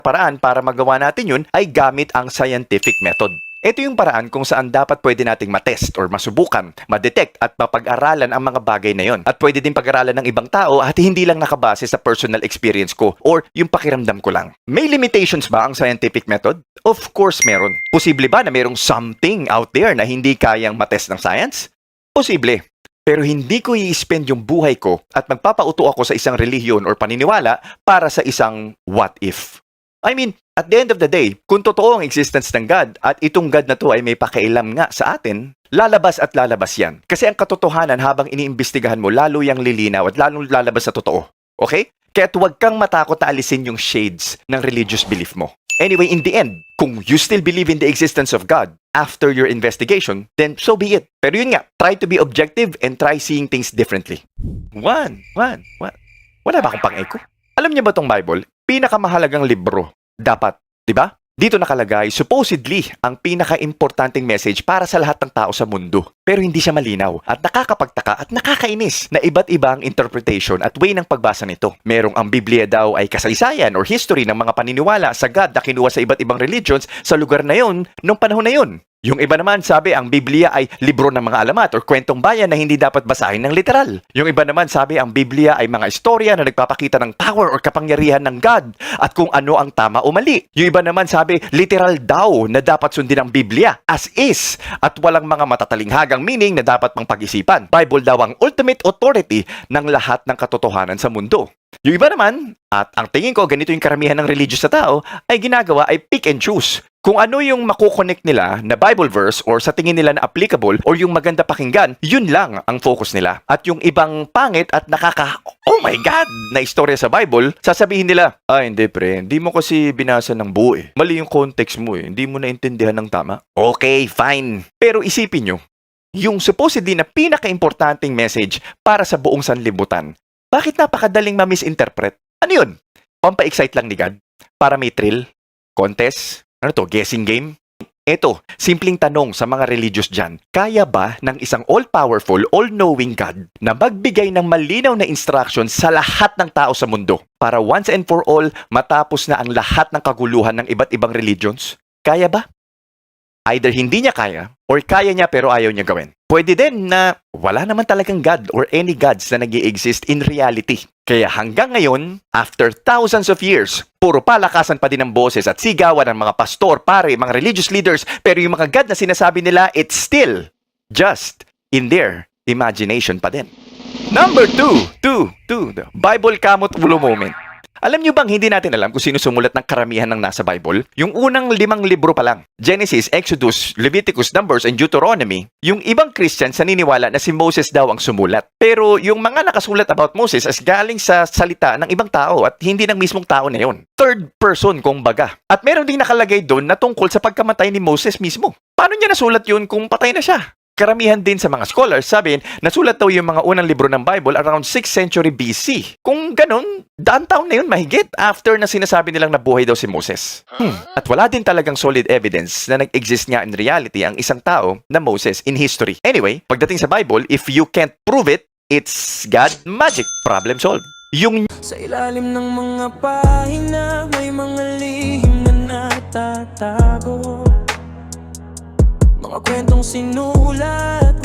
paraan para magawa natin yun ay gamit ang scientific method. Ito yung paraan kung saan dapat pwede nating matest or masubukan, madetect at mapag-aralan ang mga bagay na yon. At pwede din pag-aralan ng ibang tao at hindi lang nakabase sa personal experience ko or yung pakiramdam ko lang. May limitations ba ang scientific method? Of course meron. Posible ba na merong something out there na hindi kayang matest ng science? Posible. Pero hindi ko i-spend yung buhay ko at magpapauto ako sa isang relihiyon or paniniwala para sa isang what if. I mean, at the end of the day, kung totoo ang existence ng God at itong God na to ay may pakialam nga sa atin, lalabas at lalabas yan. Kasi ang katotohanan habang iniimbestigahan mo, lalo yang lilinaw at lalong lalabas sa totoo. Okay? Kaya huwag kang matakot na alisin yung shades ng religious belief mo. Anyway, in the end, kung you still believe in the existence of God after your investigation, then so be it. Pero yun nga, try to be objective and try seeing things differently. Wala ba akong pang-echo? Alam niyo ba tong Bible? Pinakamahalagang libro. Dapat, di ba? Dito nakalagay, supposedly, ang pinaka-importanting message para sa lahat ng tao sa mundo. Pero hindi siya malinaw at nakakapagtaka at nakakainis na iba't iba ang interpretation at way ng pagbasa nito. Merong ang Biblia daw ay kasaysayan or history ng mga paniniwala sa God na kinuha sa iba't ibang religions sa lugar na yon, nung panahon na yon. Yung iba naman sabi ang Biblia ay libro ng mga alamat or kwentong bayan na hindi dapat basahin ng literal. Yung iba naman sabi ang Biblia ay mga istorya na nagpapakita ng power or kapangyarihan ng God at kung ano ang tama o mali. Yung iba naman sabi literal daw na dapat sundin ang Biblia as is at walang mga matatalinghagang meaning na dapat pang pag-isipan. Bible daw ang ultimate authority ng lahat ng katotohanan sa mundo. Yung iba naman, at ang tingin ko ganito yung karamihan ng religious na tao, ay ginagawa ay pick and choose. Kung ano yung makukonect nila na Bible verse or sa tingin nila na applicable or yung maganda pakinggan, yun lang ang focus nila. At yung ibang pangit at oh my God, na istorya sa Bible, sasabihin nila, hindi pre, hindi mo kasi binasa ng buo eh. Mali yung context mo eh, hindi mo naintindihan ng tama. Okay, fine. Pero isipin nyo, yung supposedly na pinaka-importanting message para sa buong sanlibutan, bakit napakadaling ma-misinterpret? Ano yun? Pampa-excite lang ni God? Para may thrill? Contest? Ano to? Guessing game? Eto, simpleng tanong sa mga religious dyan. Kaya ba ng isang all-powerful, all-knowing God na magbigay ng malinaw na instruction sa lahat ng tao sa mundo para once and for all matapos na ang lahat ng kaguluhan ng iba't ibang religions? Kaya ba? Either hindi niya kaya or kaya niya pero ayaw niya gawin. Pwede din na wala naman talagang God or any gods na nag-i-exist in reality. Kaya hanggang ngayon, after thousands of years, puro palakasan pa din ng boses at sigawan ng mga pastor, pare, mga religious leaders, pero yung mga God na sinasabi nila, it's still just in their imagination pa din. Number 2, the Bible Kamot Ulo Moment. Alam niyo bang hindi natin alam kung sino sumulat ng karamihan ng nasa Bible? Yung unang 5 libro pa lang. Genesis, Exodus, Leviticus, Numbers, and Deuteronomy. Yung ibang Christians naniniwala na si Moses daw ang sumulat. Pero yung mga nakasulat about Moses as galing sa salita ng ibang tao at hindi ng mismong tao na yon. Third person kumbaga. At meron ding nakalagay doon na tungkol sa pagkamatay ni Moses mismo. Paano niya nasulat yun kung patay na siya? Karamihan din sa mga scholars sabihin, nasulat daw yung mga unang libro ng Bible around 6th century BC. Kung ganun, daan taon na yun mahigit after na sinasabi nilang nabuhay daw si Moses. At wala din talagang solid evidence na nag-exist nga in reality ang isang tao na Moses in history. Anyway, pagdating sa Bible, if you can't prove it, it's God magic. Problem solved. Yung sa ilalim ng mga pahina, may mga lihim na natatago. Mga kwentong sinulat